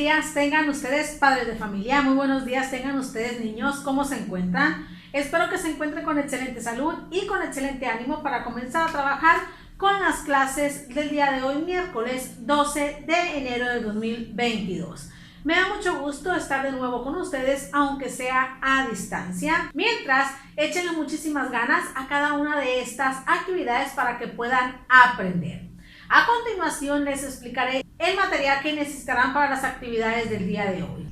días tengan ustedes, padres de familia, muy buenos días tengan ustedes, niños, ¿cómo se encuentran? Espero que se encuentren con excelente salud y con excelente ánimo para comenzar a trabajar con las clases del día de hoy, miércoles 12 de enero de 2022. Me da mucho gusto estar de nuevo con ustedes, aunque sea a distancia. Mientras, échenle muchísimas ganas a cada una de estas actividades para que puedan aprender. A continuación, les explicaré el material que necesitarán para las actividades del día de hoy.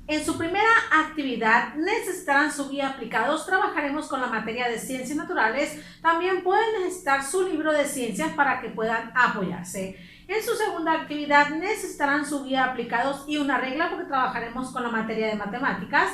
En su primera actividad necesitarán su guía aplicados. Trabajaremos con la materia de ciencias naturales. También pueden necesitar su libro de ciencias para que puedan apoyarse. En su segunda actividad necesitarán su guía aplicados y una regla porque trabajaremos con la materia de matemáticas.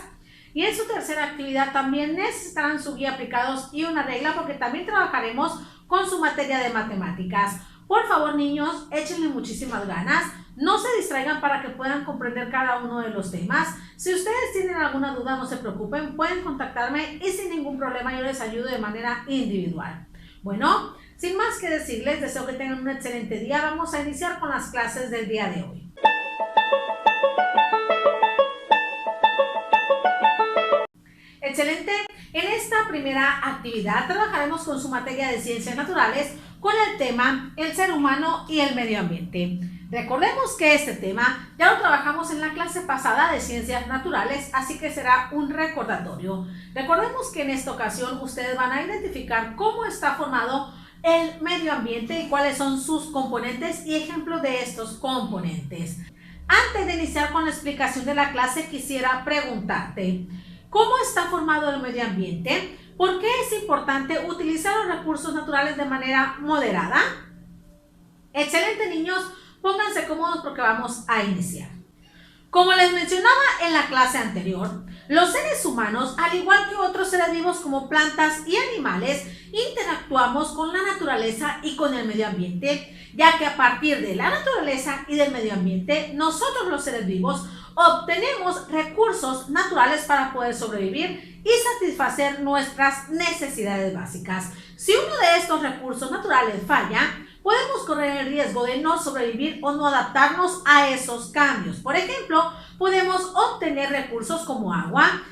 Y en su tercera actividad también necesitarán su guía aplicados y una regla porque también trabajaremos con su materia de matemáticas. Por favor, niños, échenle muchísimas ganas. No se distraigan para que puedan comprender cada uno de los temas. Si ustedes tienen alguna duda, no se preocupen, pueden contactarme y sin ningún problema yo les ayudo de manera individual. Bueno, sin más que decirles, deseo que tengan un excelente día. Vamos a iniciar con las clases del día de hoy. Excelente. En esta primera actividad trabajaremos con su materia de ciencias naturales con el tema el ser humano y el medio ambiente. Recordemos que este tema ya lo trabajamos en la clase pasada de ciencias naturales, así que será un recordatorio. Recordemos que en esta ocasión ustedes van a identificar cómo está formado el medio ambiente y cuáles son sus componentes y ejemplos de estos componentes. Antes de iniciar con la explicación de la clase, quisiera preguntarte, ¿cómo está formado el medio ambiente? ¿Por qué es importante utilizar los recursos naturales de manera moderada? Excelente, niños, pónganse cómodos porque vamos a iniciar. Como les mencionaba en la clase anterior, los seres humanos, al igual que otros seres vivos como plantas y animales, interactuamos con la naturaleza y con el medio ambiente, ya que a partir de la naturaleza y del medio ambiente, nosotros los seres vivos obtenemos recursos naturales para poder sobrevivir y satisfacer nuestras necesidades básicas. Si uno de estos recursos naturales falla, podemos correr el riesgo de no sobrevivir o no adaptarnos a esos cambios. Por ejemplo, podemos obtener recursos como agua,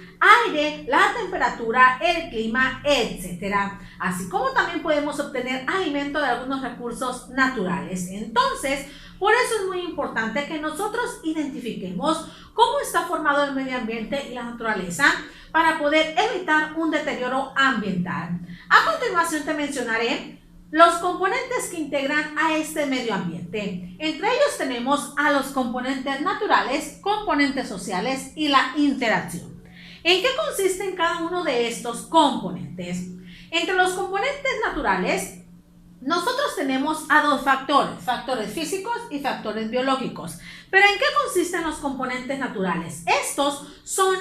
aire, la temperatura, el clima, etc. Así como también podemos obtener alimento de algunos recursos naturales. Entonces, por eso es muy importante que nosotros identifiquemos cómo está formado el medio ambiente y la naturaleza para poder evitar un deterioro ambiental. A continuación te mencionaré los componentes que integran a este medio ambiente. Entre ellos tenemos a los componentes naturales, componentes sociales y la interacción. ¿En qué consisten cada uno de estos componentes? Entre los componentes naturales, nosotros tenemos a dos factores físicos y factores biológicos. ¿Pero en qué consisten los componentes naturales? Estos son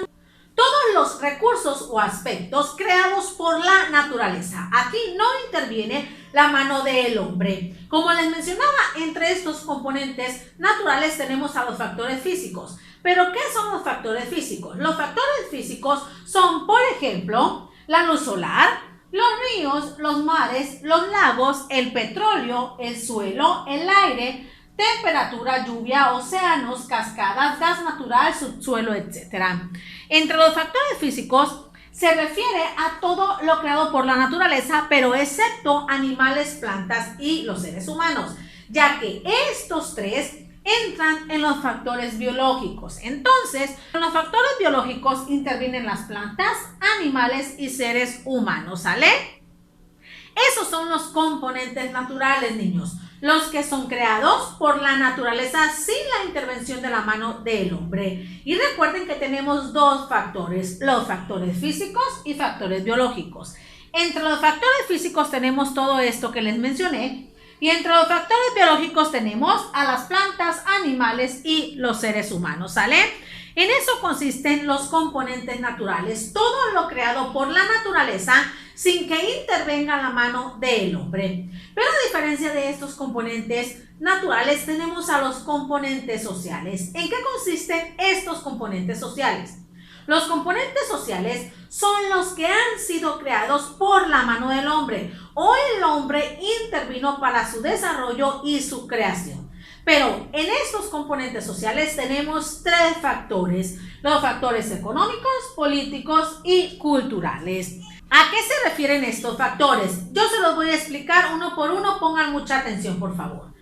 todos los recursos o aspectos creados por la naturaleza. Aquí no interviene la mano del hombre. Como les mencionaba, entre estos componentes naturales tenemos a los factores físicos. ¿Pero qué son los factores físicos? Los factores físicos son, por ejemplo, la luz solar, los ríos, los mares, los lagos, el petróleo, el suelo, el aire, temperatura, lluvia, océanos, cascadas, gas natural, subsuelo, etc. Entre los factores físicos se refiere a todo lo creado por la naturaleza, pero excepto animales, plantas y los seres humanos, ya que estos tres entran en los factores biológicos. Entonces, en los factores biológicos intervienen las plantas, animales y seres humanos, ¿sale? Esos son los componentes naturales, niños, los que son creados por la naturaleza sin la intervención de la mano del hombre. Y recuerden que tenemos dos factores, los factores físicos y factores biológicos. Entre los factores físicos tenemos todo esto que les mencioné. Y entre los factores biológicos tenemos a las plantas, animales y los seres humanos, ¿sale? En eso consisten los componentes naturales, todo lo creado por la naturaleza sin que intervenga la mano del hombre. Pero a diferencia de estos componentes naturales, tenemos a los componentes sociales. ¿En qué consisten estos componentes sociales? Los componentes sociales son los que han sido creados por la mano del hombre o el hombre intervino para su desarrollo y su creación. Pero en estos componentes sociales tenemos tres factores: los factores económicos, políticos y culturales. ¿A qué se refieren estos factores? Yo se los voy a explicar uno por uno, pongan mucha atención por favor.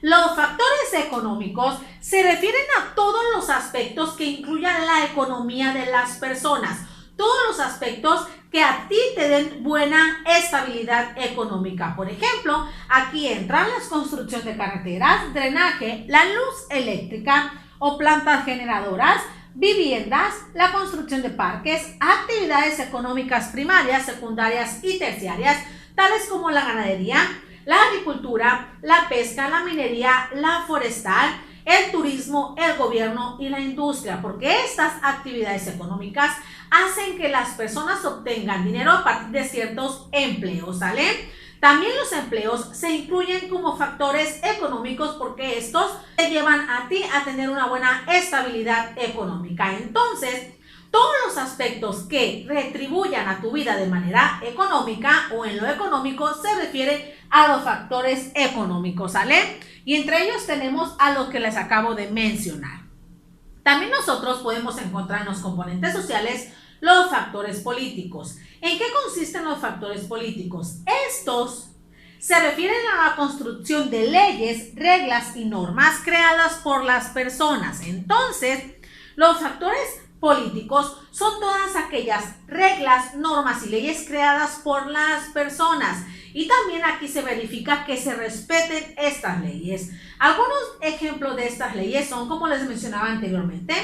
Los factores económicos se refieren a todos los aspectos que incluyan la economía de las personas, todos los aspectos que a ti te den buena estabilidad económica. Por ejemplo, aquí entran la construcción de carreteras, drenaje, la luz eléctrica o plantas generadoras, viviendas, la construcción de parques, actividades económicas primarias, secundarias y terciarias, tales como la ganadería, la agricultura, la pesca, la minería, la forestal, el turismo, el gobierno y la industria, porque estas actividades económicas hacen que las personas obtengan dinero a partir de ciertos empleos, ¿sale? También los empleos se incluyen como factores económicos porque estos te llevan a ti a tener una buena estabilidad económica. Entonces, todos los aspectos que retribuyan a tu vida de manera económica o en lo económico se refiere a los factores económicos, ¿sale? Y entre ellos tenemos a los que les acabo de mencionar. También nosotros podemos encontrar en los componentes sociales los factores políticos. ¿En qué consisten los factores políticos? Estos se refieren a la construcción de leyes, reglas y normas creadas por las personas. Entonces, los factores políticos son todas aquellas reglas, normas y leyes creadas por las personas. Y también aquí se verifica que se respeten estas leyes. Algunos ejemplos de estas leyes son, como les mencionaba anteriormente,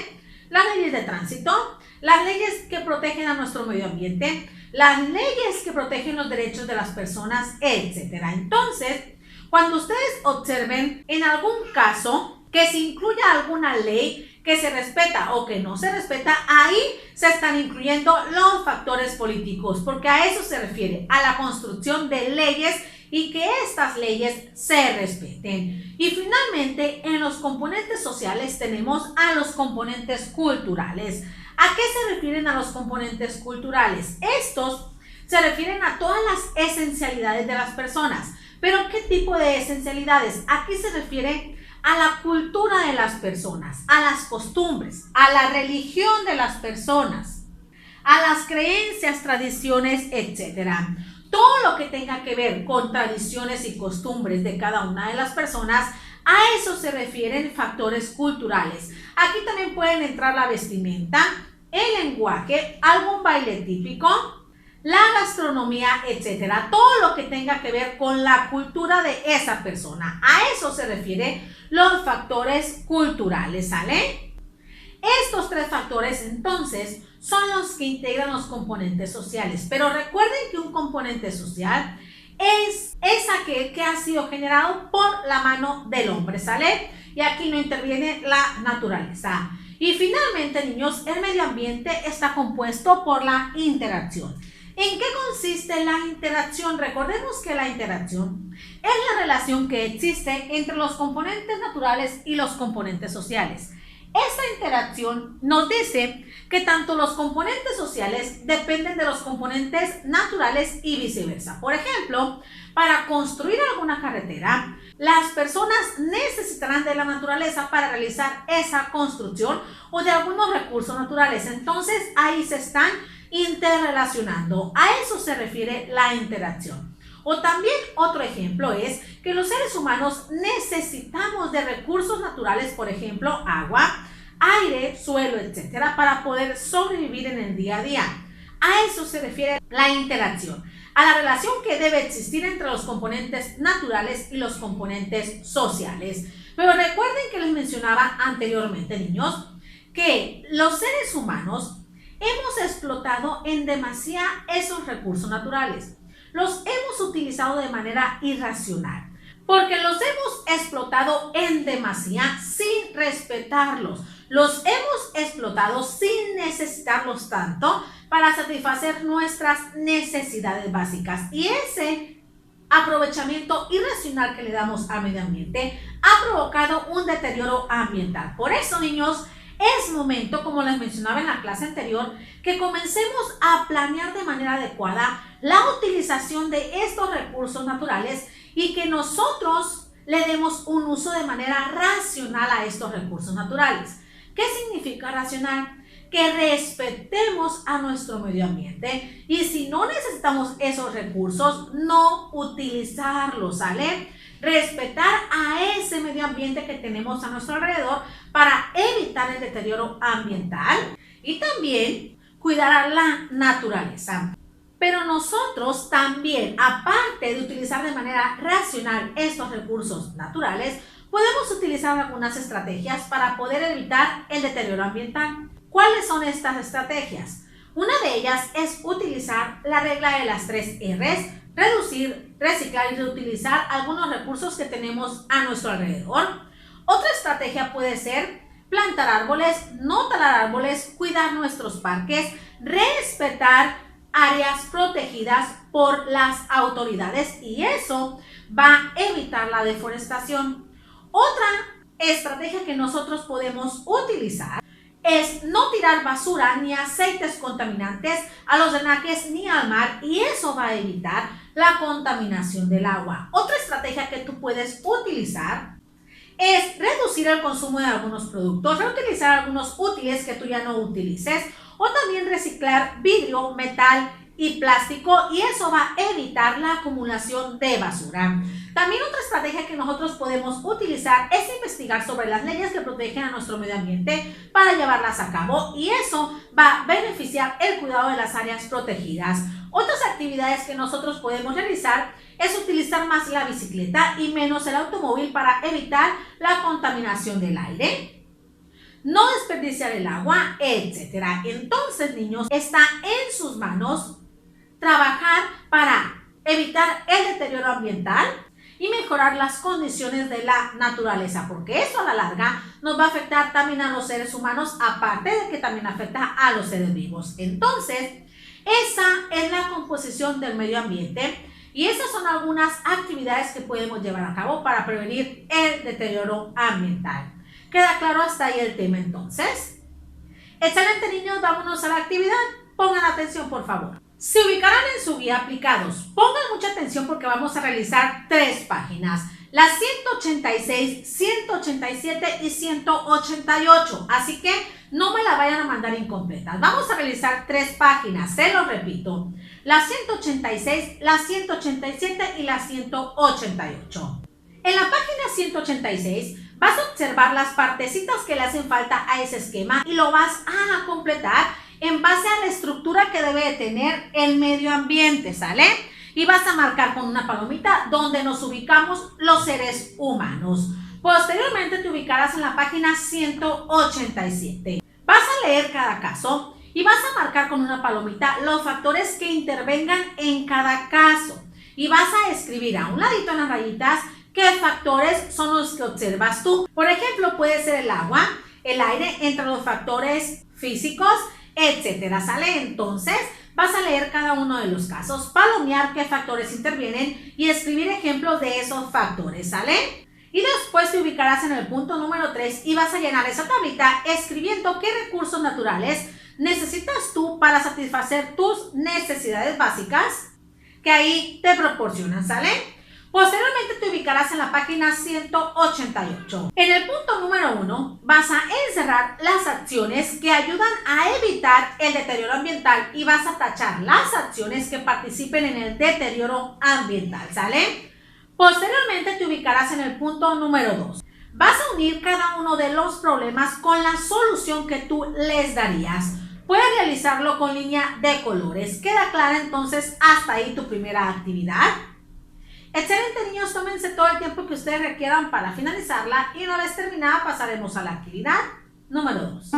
las leyes de tránsito, las leyes que protegen a nuestro medio ambiente, las leyes que protegen los derechos de las personas, etc. Entonces, cuando ustedes observen en algún caso que se incluya alguna ley que se respeta o que no se respeta, ahí se están incluyendo los factores políticos, porque a eso se refiere, a la construcción de leyes y que estas leyes se respeten. Y finalmente, en los componentes sociales tenemos a los componentes culturales. ¿A qué se refieren a los componentes culturales? Estos se refieren a todas las esencialidades de las personas. ¿Pero qué tipo de esencialidades? Aquí se refiere a la cultura de las personas, a las costumbres, a la religión de las personas, a las creencias, tradiciones, etc. Todo lo que tenga que ver con tradiciones y costumbres de cada una de las personas, a eso se refieren factores culturales. Aquí también pueden entrar la vestimenta, el lenguaje, algún baile típico, la gastronomía, etcétera. Todo lo que tenga que ver con la cultura de esa persona. A eso se refiere los factores culturales, ¿sale? Estos tres factores, entonces, son los que integran los componentes sociales. Pero recuerden que un componente social es aquel que ha sido generado por la mano del hombre, ¿sale? Y aquí no interviene la naturaleza. Y finalmente, niños, el medio ambiente está compuesto por la interacción. ¿En qué consiste la interacción? Recordemos que la interacción es la relación que existe entre los componentes naturales y los componentes sociales. Esta interacción nos dice que tanto los componentes sociales dependen de los componentes naturales y viceversa. Por ejemplo, para construir alguna carretera, las personas necesitarán de la naturaleza para realizar esa construcción o de algunos recursos naturales. Entonces, ahí se están interrelacionando. A eso se refiere la interacción. O también otro ejemplo es que los seres humanos necesitamos de recursos naturales, por ejemplo, agua, aire, suelo, etcétera, para poder sobrevivir en el día a día. A eso se refiere la interacción, a la relación que debe existir entre los componentes naturales y los componentes sociales. Pero recuerden que les mencionaba anteriormente, niños, que los seres humanos hemos explotado en demasía esos recursos naturales. Los hemos utilizado de manera irracional, porque los hemos explotado en demasía sin respetarlos. Los hemos explotado sin necesitarlos tanto para satisfacer nuestras necesidades básicas. Y ese aprovechamiento irracional que le damos al medio ambiente ha provocado un deterioro ambiental. Por eso, niños, es momento, como les mencionaba en la clase anterior, que comencemos a planear de manera adecuada la utilización de estos recursos naturales y que nosotros le demos un uso de manera racional a estos recursos naturales. ¿Qué significa racional? Que respetemos a nuestro medio ambiente y si no necesitamos esos recursos, no utilizarlos, ¿sale? Respetar a ese medio ambiente que tenemos a nuestro alrededor para evitar el deterioro ambiental y también cuidar a la naturaleza. Pero nosotros también, aparte de utilizar de manera racional estos recursos naturales, podemos utilizar algunas estrategias para poder evitar el deterioro ambiental. ¿Cuáles son estas estrategias? Una de ellas es utilizar la regla de las 3 R's, reducir, reciclar y reutilizar algunos recursos que tenemos a nuestro alrededor. Otra estrategia puede ser plantar árboles, no talar árboles, cuidar nuestros parques, respetar áreas protegidas por las autoridades y eso va a evitar la deforestación. Otra estrategia que nosotros podemos utilizar es no tirar basura ni aceites contaminantes a los drenajes ni al mar y eso va a evitar la contaminación del agua. Otra estrategia que tú puedes utilizar es reducir el consumo de algunos productos, reutilizar algunos útiles que tú ya no utilices o también reciclar vidrio, metal y plástico y eso va a evitar la acumulación de basura. También otra estrategia que nosotros podemos utilizar es investigar sobre las leyes que protegen a nuestro medio ambiente para llevarlas a cabo y eso va a beneficiar el cuidado de las áreas protegidas. Otras actividades que nosotros podemos realizar es utilizar más la bicicleta y menos el automóvil para evitar la contaminación del aire, no desperdiciar el agua, etc. Entonces, niños, está en sus manos trabajar para evitar el deterioro ambiental y mejorar las condiciones de la naturaleza, porque eso a la larga nos va a afectar también a los seres humanos, aparte de que también afecta a los seres vivos. Entonces, esa es la composición del medio ambiente y esas son algunas actividades que podemos llevar a cabo para prevenir el deterioro ambiental. ¿Queda claro hasta ahí el tema entonces? Excelente, niños, vámonos a la actividad. Pongan atención, por favor. Se ubicarán en su guía aplicados. Pongan mucha atención porque vamos a realizar 3 páginas. Las 186, 187 y 188. Así que no me la vayan a mandar incompletas. Vamos a realizar 3 páginas. Se lo repito. La 186, la 187 y la 188. En la página 186 vas a observar las partecitas que le hacen falta a ese esquema y lo vas a completar en base a la estructura que debe de tener el medio ambiente, ¿sale? Y vas a marcar con una palomita donde nos ubicamos los seres humanos. Posteriormente te ubicarás en la página 187. Vas a leer cada caso y vas a marcar con una palomita los factores que intervengan en cada caso. Y vas a escribir a un ladito en las rayitas qué factores son los que observas tú. Por ejemplo, puede ser el agua, el aire, entre los factores físicos, etcétera, ¿sale? Entonces, vas a leer cada uno de los casos, palomear qué factores intervienen y escribir ejemplos de esos factores, ¿sale? Y después te ubicarás en el punto número 3 y vas a llenar esa tablita escribiendo qué recursos naturales necesitas tú para satisfacer tus necesidades básicas que ahí te proporcionan, ¿sale? Posteriormente te ubicarás en la página 188. En el punto número 1 vas a encerrar las acciones que ayudan a evitar el deterioro ambiental y vas a tachar las acciones que participen en el deterioro ambiental, ¿sale? Posteriormente te ubicarás en el punto número 2. Vas a unir cada uno de los problemas con la solución que tú les darías. Puedes realizarlo con línea de colores. ¿Queda clara entonces hasta ahí tu primera actividad? Excelente, niños, tómense todo el tiempo que ustedes requieran para finalizarla y una vez terminada pasaremos a la actividad número 2.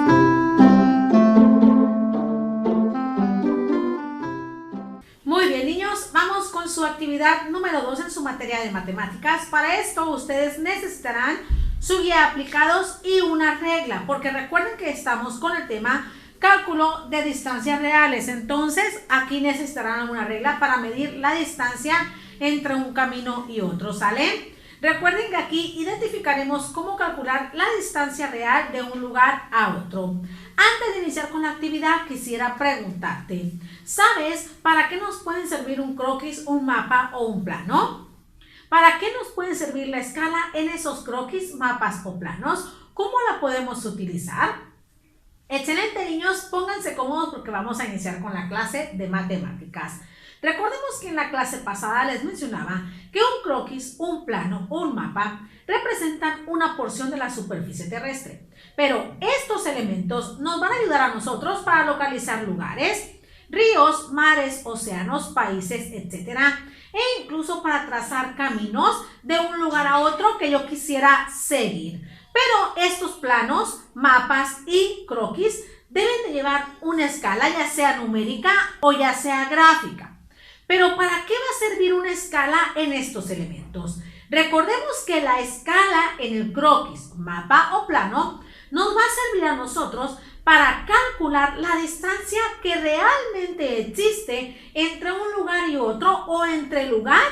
Muy bien, niños, vamos con su actividad número 2 en su materia de matemáticas. Para esto ustedes necesitarán su guía de aplicados y una regla, porque recuerden que estamos con el tema cálculo de distancias reales. Entonces aquí necesitarán una regla para medir la distancia entre un camino y otro, ¿sale? Recuerden que aquí identificaremos cómo calcular la distancia real de un lugar a otro. Antes de iniciar con la actividad, quisiera preguntarte, ¿sabes para qué nos pueden servir un croquis, un mapa o un plano? ¿Para qué nos puede servir la escala en esos croquis, mapas o planos? ¿Cómo la podemos utilizar? Excelente, niños, pónganse cómodos porque vamos a iniciar con la clase de matemáticas. Recordemos que en la clase pasada les mencionaba que un croquis, un plano o un mapa representan una porción de la superficie terrestre. Pero estos elementos nos van a ayudar a nosotros para localizar lugares, ríos, mares, océanos, países, etcétera, e incluso para trazar caminos de un lugar a otro que yo quisiera seguir. Pero estos planos, mapas y croquis deben de llevar una escala, ya sea numérica o ya sea gráfica. Pero ¿para qué va a servir una escala en estos elementos? Recordemos que la escala en el croquis, mapa o plano nos va a servir a nosotros para calcular la distancia que realmente existe entre un lugar y otro o entre el lugar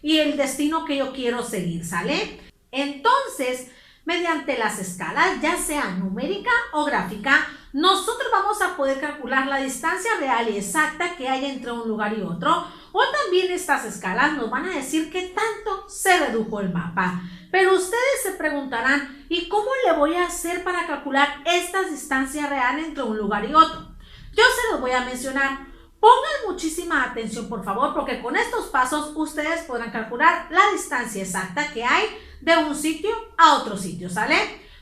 y el destino que yo quiero seguir, ¿sale? Entonces, mediante las escalas, ya sea numérica o gráfica, nosotros vamos a poder calcular la distancia real y exacta que hay entre un lugar y otro, o también estas escalas nos van a decir qué tanto se redujo el mapa. Pero ustedes se preguntarán, ¿y cómo le voy a hacer para calcular esta distancia real entre un lugar y otro? Yo se los voy a mencionar. Pongan muchísima atención, por favor, porque con estos pasos ustedes podrán calcular la distancia exacta que hay de un sitio a otro sitio, ¿sale?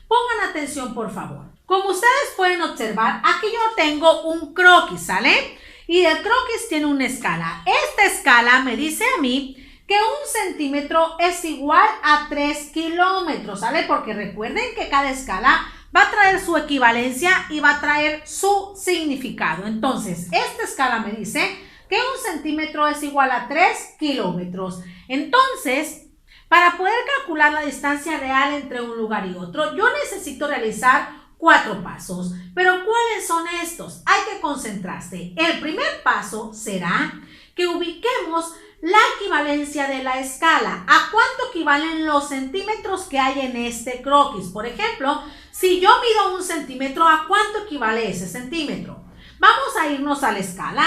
Pongan atención, por favor. Como ustedes pueden observar, aquí yo tengo un croquis, ¿sale? Y el croquis tiene una escala. Esta escala me dice a mí que 1 centímetro es igual a 3 kilómetros, ¿sale? Porque recuerden que cada escala va a traer su equivalencia y va a traer su significado. Entonces, esta escala me dice que 1 centímetro es igual a 3 kilómetros. Entonces, para poder calcular la distancia real entre un lugar y otro, yo necesito realizar 4 pasos. Pero ¿cuáles son estos? Hay que concentrarse. El primer paso será que ubiquemos la equivalencia de la escala. ¿A cuánto equivalen los centímetros que hay en este croquis? Por ejemplo, si yo mido 1 centímetro, ¿a cuánto equivale ese centímetro? Vamos a irnos a la escala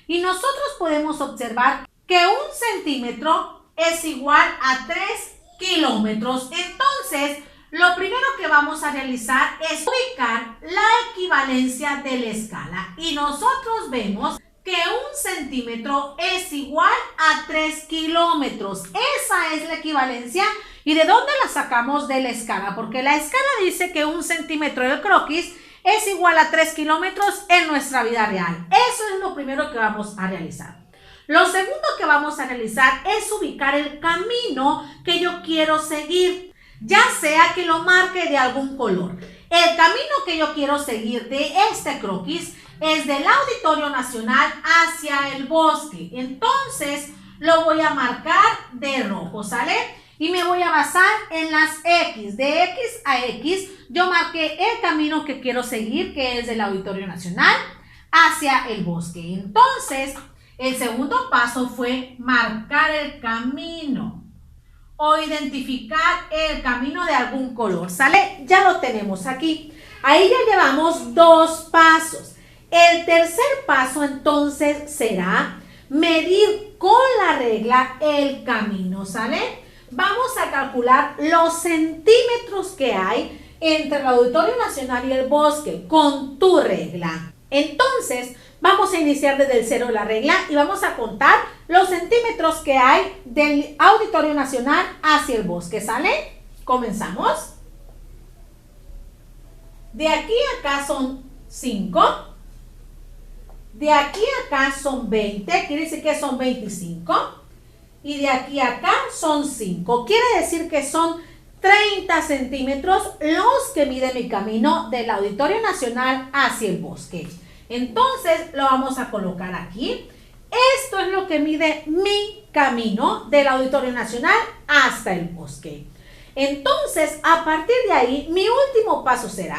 y nosotros podemos observar que 1 centímetro es igual a 3 kilómetros. Entonces, lo primero que vamos a realizar es ubicar la equivalencia de la escala. Y nosotros vemos que 1 centímetro es igual a 3 kilómetros. Esa es la equivalencia. ¿Y de dónde la sacamos? De la escala? Porque la escala dice que 1 centímetro del croquis es igual a 3 kilómetros en nuestra vida real. Eso es lo primero que vamos a realizar. Lo segundo que vamos a realizar es ubicar el camino que yo quiero seguir, ya sea que lo marque de algún color. El camino que yo quiero seguir de este croquis es del Auditorio Nacional hacia el bosque. Entonces, lo voy a marcar de rojo, ¿sale? Y me voy a basar en las X. De X a X, yo marqué el camino que quiero seguir, que es del Auditorio Nacional hacia el bosque. Entonces, el segundo paso fue marcar el camino o identificar el camino de algún color, ¿sale? Ya lo tenemos aquí. Ahí ya llevamos 2 pasos. El tercer paso entonces será medir con la regla el camino, ¿sale? Vamos a calcular los centímetros que hay entre el Auditorio Nacional y el bosque con tu regla. Entonces, vamos a iniciar desde el 0 la regla y vamos a contar los centímetros que hay del Auditorio Nacional hacia el bosque, ¿sale? Comenzamos. De aquí a acá son 5. De aquí a acá son 20, quiere decir que son 25. Y de aquí a acá son 5. Quiere decir que son 30 centímetros los que mide mi camino del Auditorio Nacional hacia el bosque. Entonces lo vamos a colocar aquí. Esto es lo que mide mi camino del Auditorio Nacional hasta el bosque. Entonces, a partir de ahí, mi último paso será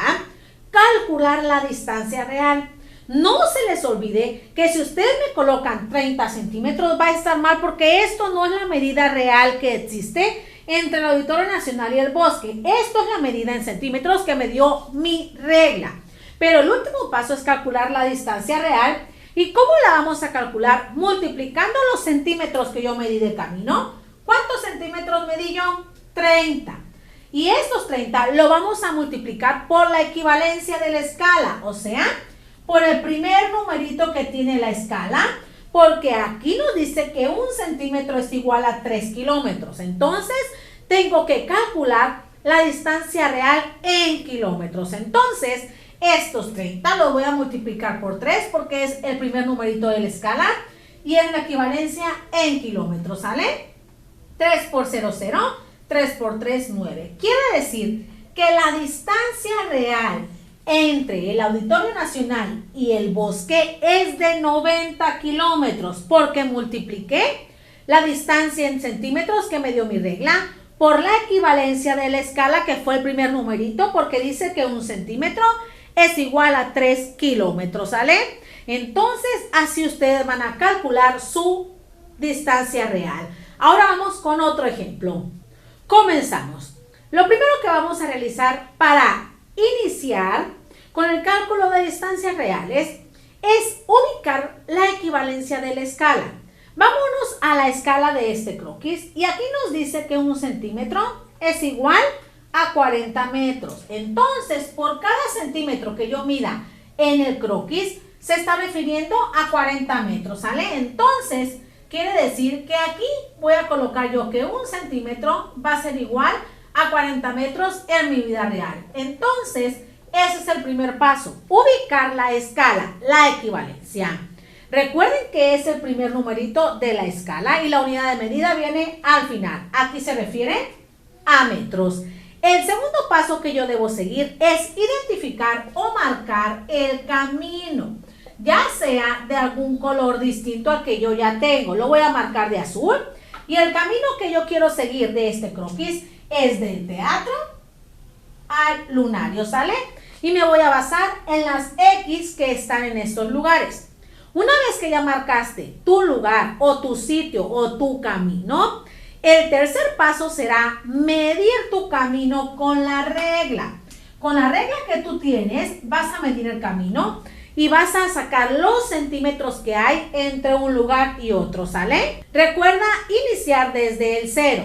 calcular la distancia real. No se les olvide que si ustedes me colocan 30 centímetros va a estar mal porque esto no es la medida real que existe entre el Auditorio Nacional y el bosque. Esto es la medida en centímetros que me dio mi regla. Pero el último paso es calcular la distancia real. ¿Y cómo la vamos a calcular? Multiplicando los centímetros que yo medí de camino ¿Cuántos centímetros medí yo? 30. Y estos 30 lo vamos a multiplicar por la equivalencia de la escala, o sea, por el primer numerito que tiene la escala, porque aquí nos dice que 1 centímetro es igual a 3 kilómetros. Entonces, tengo que calcular la distancia real en kilómetros. Entonces, estos 30 los voy a multiplicar por 3 porque es el primer numerito de la escala y es la equivalencia en kilómetros, ¿sale? 3 por 0, 0, 3 por 3, 9. Quiere decir que la distancia real entre el Auditorio Nacional y el bosque es de 90 kilómetros porque multipliqué la distancia en centímetros que me dio mi regla por la equivalencia de la escala, que fue el primer numerito, porque dice que 1 centímetro es igual a 3 kilómetros, ¿sale? Entonces, así ustedes van a calcular su distancia real. Ahora vamos con otro ejemplo. Comenzamos. Lo primero que vamos a realizar para iniciar con el cálculo de distancias reales es ubicar la equivalencia de la escala. Vámonos a la escala de este croquis y aquí nos dice que 1 centímetro es igual a 40 metros. Entonces, por cada centímetro que yo mida en el croquis, se está refiriendo a 40 metros, ¿sale? Entonces, quiere decir que aquí voy a colocar yo que 1 centímetro va a ser igual a 40 metros en mi vida real. Entonces, ese es el primer paso, ubicar la escala, la equivalencia. Recuerden que es el primer numerito de la escala y la unidad de medida viene al final. Aquí se refiere a metros. El segundo paso que yo debo seguir es identificar o marcar el camino, ya sea de algún color distinto al que yo ya tengo. Lo voy a marcar de azul y el camino que yo quiero seguir de este croquis es del teatro al lunario, ¿sale? Y me voy a basar en las X que están en estos lugares. Una vez que ya marcaste tu lugar o tu sitio o tu camino, el tercer paso será medir tu camino con la regla. Con la regla que tú tienes, vas a medir el camino y vas a sacar los centímetros que hay entre un lugar y otro, ¿sale? Recuerda iniciar desde el 0.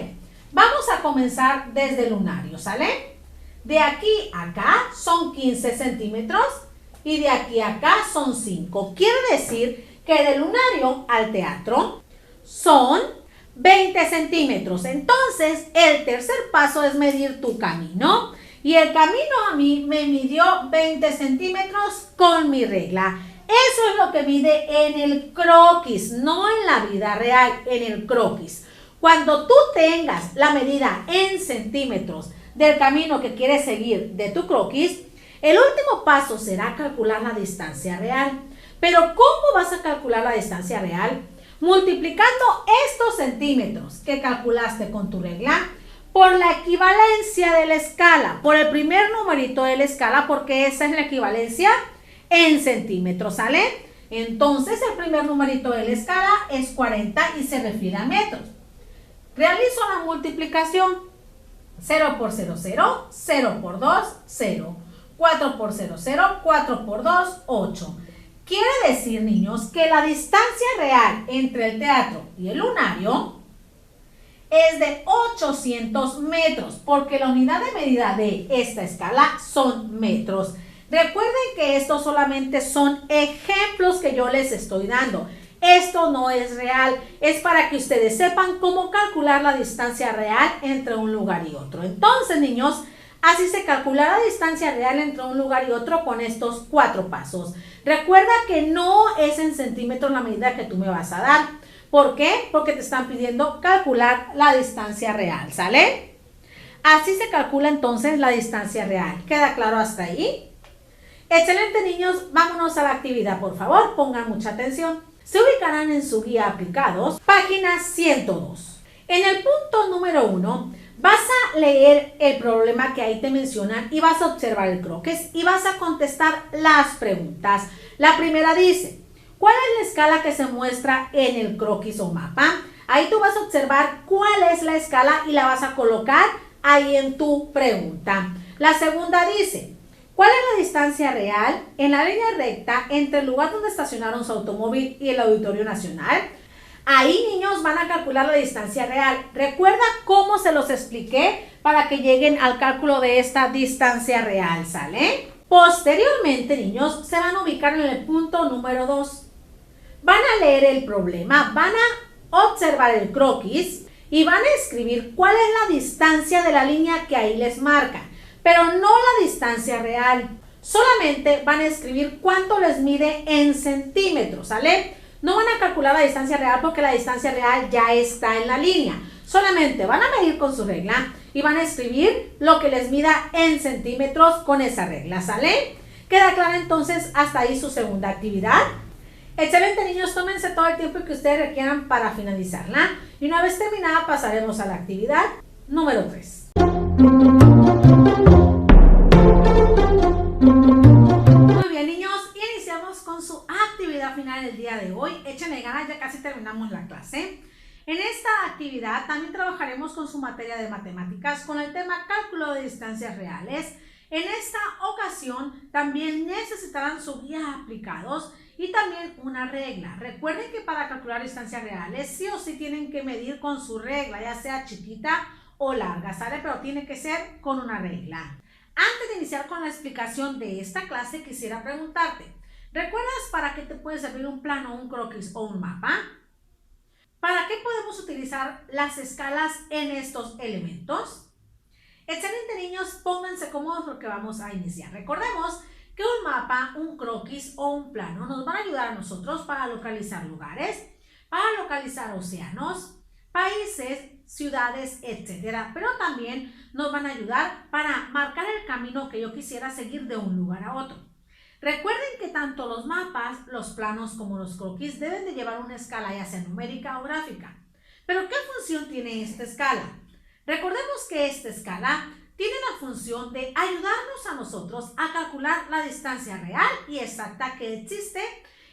Vamos a comenzar desde el lunario, ¿sale? De aquí a acá son 15 centímetros y de aquí a acá son 5. Quiere decir que del lunario al teatro son 20 centímetros. Entonces, el tercer paso es medir tu camino. Y el camino a mí me midió 20 centímetros con mi regla. Eso es lo que mide en el croquis, no en la vida real, en el croquis. Cuando tú tengas la medida en centímetros del camino que quieres seguir de tu croquis, el último paso será calcular la distancia real. Pero ¿cómo vas a calcular la distancia real? Multiplicando estos centímetros que calculaste con tu regla por la equivalencia de la escala, por el primer numerito de la escala, porque esa es la equivalencia en centímetros, ¿sale? Entonces el primer numerito de la escala es 40 y se refiere a metros. Realizo la multiplicación. 0 por 0, 0, 0 por 2, 0, 4 por 0, 0, 4 por 2, 8. Quiere decir, niños, que la distancia real entre el teatro y el lunario es de 800 metros, porque la unidad de medida de esta escala son metros. Recuerden que estos solamente son ejemplos que yo les estoy dando. Esto no es real, es para que ustedes sepan cómo calcular la distancia real entre un lugar y otro. Entonces, niños, así se calcula la distancia real entre un lugar y otro con estos 4 pasos. Recuerda que no es en centímetros la medida que tú me vas a dar. ¿Por qué? Porque te están pidiendo calcular la distancia real, ¿sale? Así se calcula entonces la distancia real. ¿Queda claro hasta ahí? Excelente, niños. Vámonos a la actividad, por favor. Pongan mucha atención. Se ubicarán en su guía aplicados, página 102. En el punto número 1, vas a leer el problema que ahí te mencionan y vas a observar el croquis y vas a contestar las preguntas. La primera dice, ¿cuál es la escala que se muestra en el croquis o mapa? Ahí tú vas a observar cuál es la escala y la vas a colocar ahí en tu pregunta. La segunda dice, ¿cuál es la distancia real en la línea recta entre el lugar donde estacionaron su automóvil y el Auditorio Nacional? Ahí, niños, van a calcular la distancia real. Recuerda cómo se los expliqué para que lleguen al cálculo de esta distancia real, ¿sale? Posteriormente, niños, se van a ubicar en el punto número 2. Van a leer el problema, van a observar el croquis y van a escribir cuál es la distancia de la línea que ahí les marca, pero no la distancia real. Solamente van a escribir cuánto les mide en centímetros, ¿sale? No van a calcular la distancia real porque la distancia real ya está en la línea. Solamente van a medir con su regla y van a escribir lo que les mida en centímetros con esa regla, ¿sale? ¿Queda clara entonces hasta ahí su segunda actividad? Excelente, niños, tómense todo el tiempo que ustedes requieran para finalizarla. Y una vez terminada pasaremos a la actividad número 3. Muy bien, niños, iniciamos con su actividad final del día de hoy. Échenle ganas, ya casi terminamos la clase. En esta actividad también trabajaremos con su materia de matemáticas con el tema cálculo de distancias reales. En esta ocasión también necesitarán su guía aplicados y también una regla. Recuerden que para calcular distancias reales sí o sí tienen que medir con su regla, ya sea chiquita o larga, ¿sale? Pero tiene que ser con una regla. Antes de iniciar con la explicación de esta clase, quisiera preguntarte, ¿recuerdas para qué te puede servir un plano, un croquis o un mapa? ¿Para qué podemos utilizar las escalas en estos elementos? Excelente, niños, pónganse cómodos porque vamos a iniciar. Recordemos que un mapa, un croquis o un plano nos van a ayudar a nosotros para localizar lugares, para localizar océanos, países, ciudades, etcétera. Pero también nos van a ayudar para marcar el camino que yo quisiera seguir de un lugar a otro. Recuerden que tanto los mapas, los planos como los croquis deben de llevar una escala ya sea numérica o gráfica. ¿Pero qué función tiene esta escala? Recordemos que esta escala tiene la función de ayudarnos a nosotros a calcular la distancia real y exacta que existe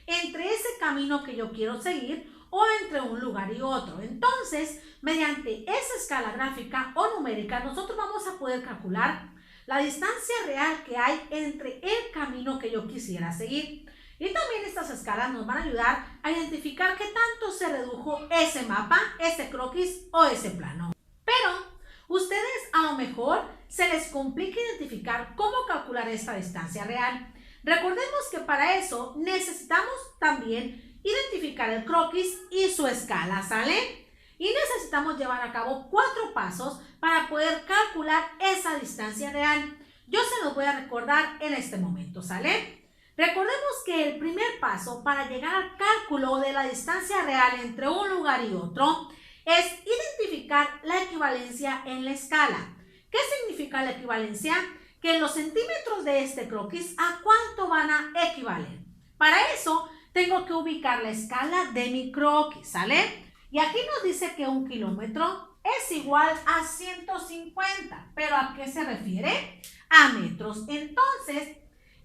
entre ese camino que yo quiero seguir o entre un lugar y otro. Entonces, mediante esa escala gráfica o numérica, nosotros vamos a poder calcular la distancia real que hay entre el camino que yo quisiera seguir. Y también estas escalas nos van a ayudar a identificar qué tanto se redujo ese mapa, ese croquis o ese plano. Pero ustedes a lo mejor se les complica identificar cómo calcular esta distancia real. Recordemos que para eso necesitamos también identificar el croquis y su escala, ¿sale? Y necesitamos llevar a cabo 4 pasos para poder calcular esa distancia real. Yo se los voy a recordar en este momento, ¿sale? Recordemos que el primer paso para llegar al cálculo de la distancia real entre un lugar y otro es identificar la equivalencia en la escala. ¿Qué significa la equivalencia? Que los centímetros de este croquis, ¿a cuánto van a equivaler? Para eso, tengo que ubicar la escala de mi croquis, ¿sale? Y aquí nos dice que 1 kilómetro es igual a 150. ¿Pero a qué se refiere? A metros. Entonces,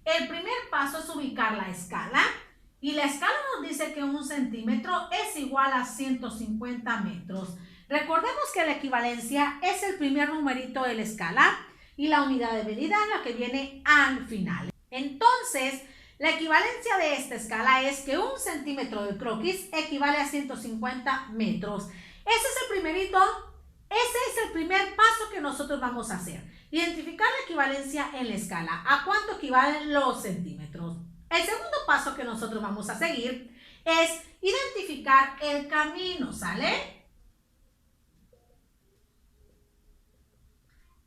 el primer paso es ubicar la escala. Y la escala nos dice que 1 centímetro es igual a 150 metros. Recordemos que la equivalencia es el primer numerito de la escala y la unidad de medida es la que viene al final. Entonces, la equivalencia de esta escala es que 1 centímetro de croquis equivale a 150 metros. Ese es el primer paso que nosotros vamos a hacer. Identificar la equivalencia en la escala. ¿A cuánto equivalen los centímetros? El segundo paso que nosotros vamos a seguir es identificar el camino, ¿sale?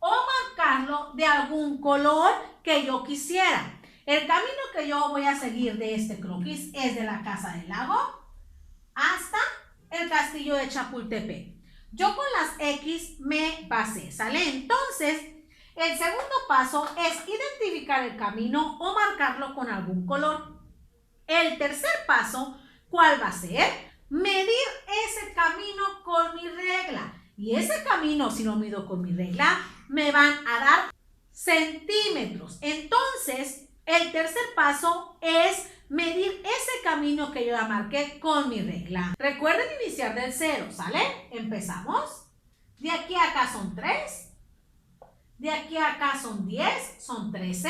O marcarlo de algún color que yo quisiera. El camino que yo voy a seguir de este croquis es de la Casa del Lago hasta el Castillo de Chapultepec. Yo con las X me basé, ¿sale? Entonces, el segundo paso es identificar el camino o marcarlo con algún color. El tercer paso, ¿cuál va a ser? Medir ese camino con mi regla. Y ese camino, si lo mido con mi regla, me van a dar centímetros. Entonces, el tercer paso es medir ese camino que yo ya marqué con mi regla. Recuerden iniciar del 0, ¿sale? Empezamos. De aquí a acá son 3. De aquí a acá son 10, son 13.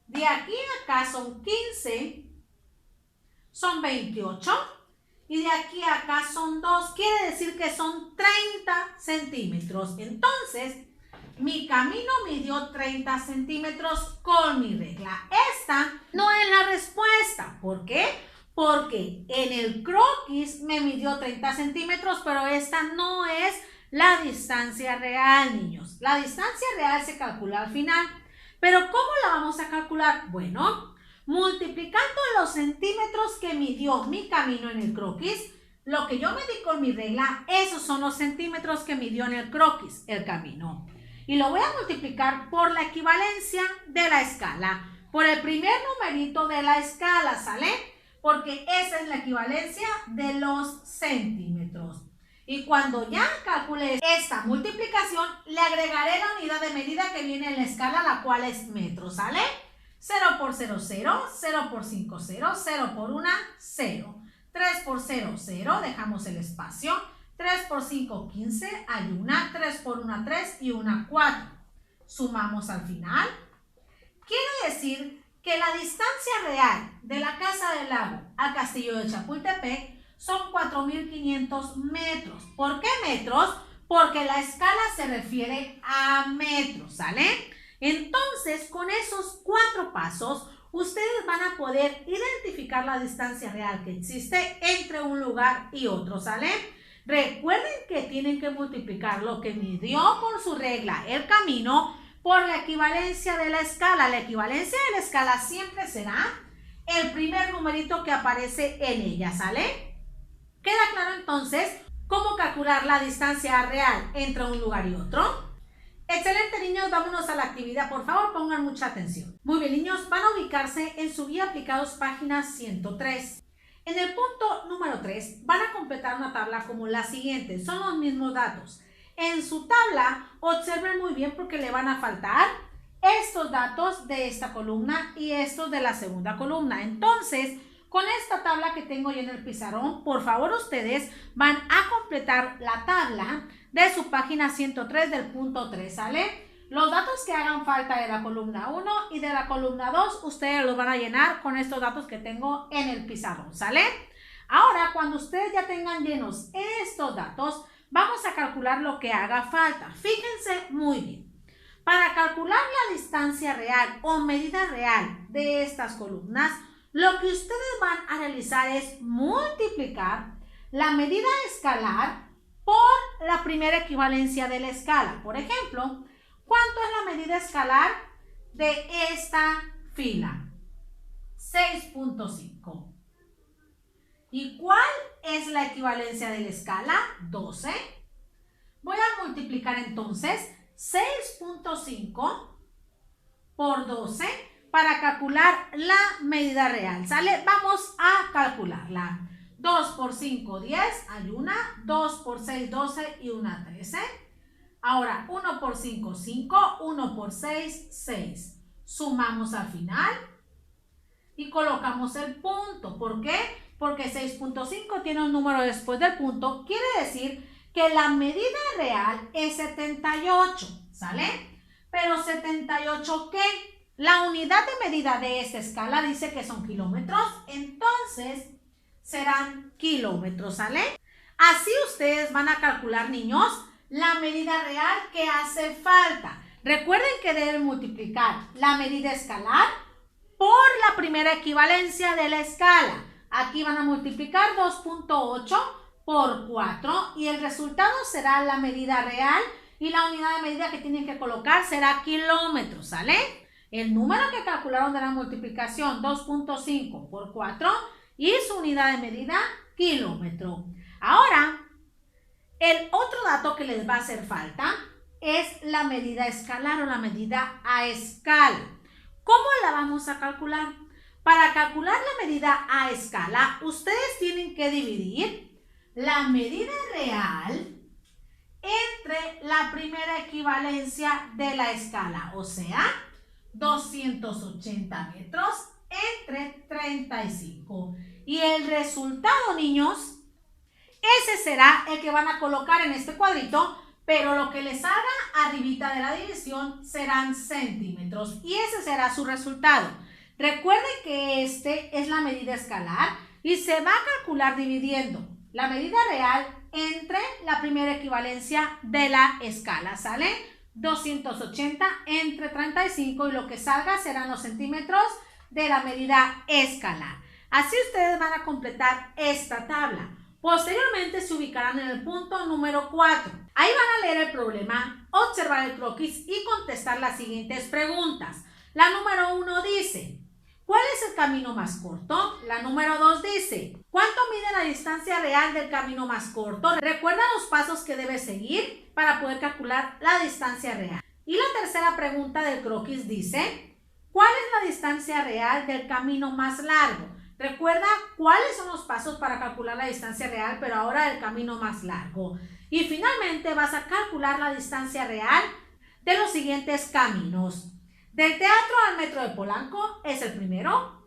De aquí a acá son 15, son 28. y de aquí a acá son 2, quiere decir que son 30 centímetros. Entonces, mi camino midió 30 centímetros con mi regla. Esta no es la respuesta. ¿Por qué? Porque en el croquis me midió 30 centímetros, pero esta no es la distancia real, niños. La distancia real se calcula al final. ¿Pero cómo la vamos a calcular? Bueno, multiplicando los centímetros que midió mi camino en el croquis, lo que yo medí con mi regla, esos son los centímetros que midió en el croquis, el camino. Y lo voy a multiplicar por la equivalencia de la escala, por el primer numerito de la escala, ¿sale? Porque esa es la equivalencia de los centímetros. Y cuando ya calcule esta multiplicación, le agregaré la unidad de medida que viene en la escala, la cual es metros, ¿sale? 0 por 0, 0, 0 por 5, 0, 0 por 1, 0. 3 por 0, 0, dejamos el espacio. 3 por 5, 15, hay 1, 3 por 1, 3 y 1, 4. Sumamos al final. Quiere decir que la distancia real de la Casa del Lago al Castillo de Chapultepec son 4.500 metros. ¿Por qué metros? Porque la escala se refiere a metros, ¿sale? Entonces, con esos 4 pasos, ustedes van a poder identificar la distancia real que existe entre un lugar y otro, ¿sale? Recuerden que tienen que multiplicar lo que midió con su regla el camino por la equivalencia de la escala. La equivalencia de la escala siempre será el primer numerito que aparece en ella, ¿sale? ¿Queda claro entonces cómo calcular la distancia real entre un lugar y otro? Excelente, niños, vámonos a la actividad. Por favor, pongan mucha atención. Muy bien, niños, van a ubicarse en su guía aplicados página 103. En el punto número 3 van a completar una tabla como la siguiente. Son los mismos datos. En su tabla, observen muy bien porque le van a faltar estos datos de esta columna y estos de la segunda columna. Entonces, con esta tabla que tengo yo en el pizarrón, por favor ustedes van a completar la tabla de su página 103 del punto 3, ¿sale? Los datos que hagan falta de la columna 1 y de la columna 2, ustedes los van a llenar con estos datos que tengo en el pizarrón, ¿sale? Ahora, cuando ustedes ya tengan llenos estos datos, vamos a calcular lo que haga falta. Fíjense muy bien. Para calcular la distancia real o medida real de estas columnas, lo que ustedes van a realizar es multiplicar la medida escalar por la primera equivalencia de la escala. Por ejemplo, ¿cuánto es la medida escalar de esta fila? 6.5. ¿Y cuál es la equivalencia de la escala? 12. Voy a multiplicar entonces 6.5 por 12 para calcular la medida real, ¿sale? Vamos a calcularla. 2 por 5, 10, hay una. 2 por 6, 12 y una 13. Ahora, 1 por 5, 5. 1 por 6, 6. Sumamos al final y colocamos el punto. ¿Por qué? Porque 6.5 tiene un número después del punto. Quiere decir que la medida real es 78, ¿sale? Pero 78, ¿qué? La unidad de medida de esta escala dice que son kilómetros, entonces serán kilómetros, ¿sale? Así ustedes van a calcular, niños, la medida real que hace falta. Recuerden que deben multiplicar la medida escalar por la primera equivalencia de la escala. Aquí van a multiplicar 2.8 por 4 y el resultado será la medida real y la unidad de medida que tienen que colocar será kilómetros, ¿sale? El número que calcularon de la multiplicación, 2.5 por 4, y su unidad de medida, kilómetro. Ahora, el otro dato que les va a hacer falta es la medida escalar o la medida a escala. ¿Cómo la vamos a calcular? Para calcular la medida a escala, ustedes tienen que dividir la medida real entre la primera equivalencia de la escala, o sea, 280 metros entre 35. Y el resultado, niños, ese será el que van a colocar en este cuadrito, pero lo que les haga arribita de la división serán centímetros y ese será su resultado. Recuerden que este es la medida escalar, y se va a calcular dividiendo la medida real entre la primera equivalencia de la escala, ¿sale? 280 entre 35 y lo que salga serán los centímetros de la medida escalar. Así ustedes van a completar esta tabla. Posteriormente se ubicarán en el punto número 4. Ahí van a leer el problema, observar el croquis y contestar las siguientes preguntas. La número 1 dice, ¿cuál es el camino más corto? La número 2 dice, ¿cuánto mide la distancia real del camino más corto? Recuerda los pasos que debes seguir para poder calcular la distancia real. Y la tercera pregunta del croquis dice, ¿cuál es la distancia real del camino más largo? Recuerda cuáles son los pasos para calcular la distancia real, pero ahora el camino más largo. Y finalmente vas a calcular la distancia real de los siguientes caminos. Del teatro al metro de Polanco es el primero.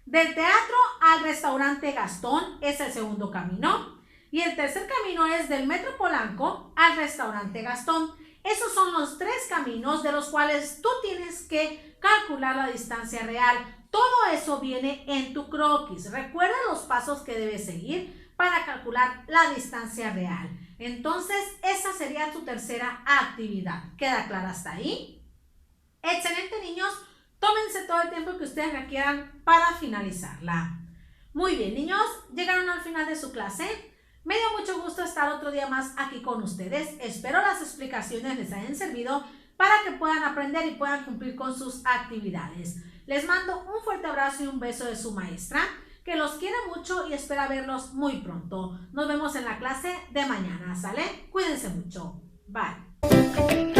Del teatro al restaurante Gastón es el segundo camino. Y el tercer camino es del metro Polanco al restaurante Gastón. Esos son los 3 caminos de los cuales tú tienes que calcular la distancia real. Todo eso viene en tu croquis. Recuerda los pasos que debes seguir para calcular la distancia real. Entonces, esa sería tu tercera actividad. ¿Queda clara hasta ahí? Excelente, niños. Tómense todo el tiempo que ustedes requieran para finalizarla. Muy bien, niños. Llegaron al final de su clase. Me dio mucho gusto estar otro día más aquí con ustedes. Espero las explicaciones les hayan servido para que puedan aprender y puedan cumplir con sus actividades. Les mando un fuerte abrazo y un beso de su maestra, que los quiere mucho y espera verlos muy pronto. Nos vemos en la clase de mañana, ¿sale? Cuídense mucho. Bye.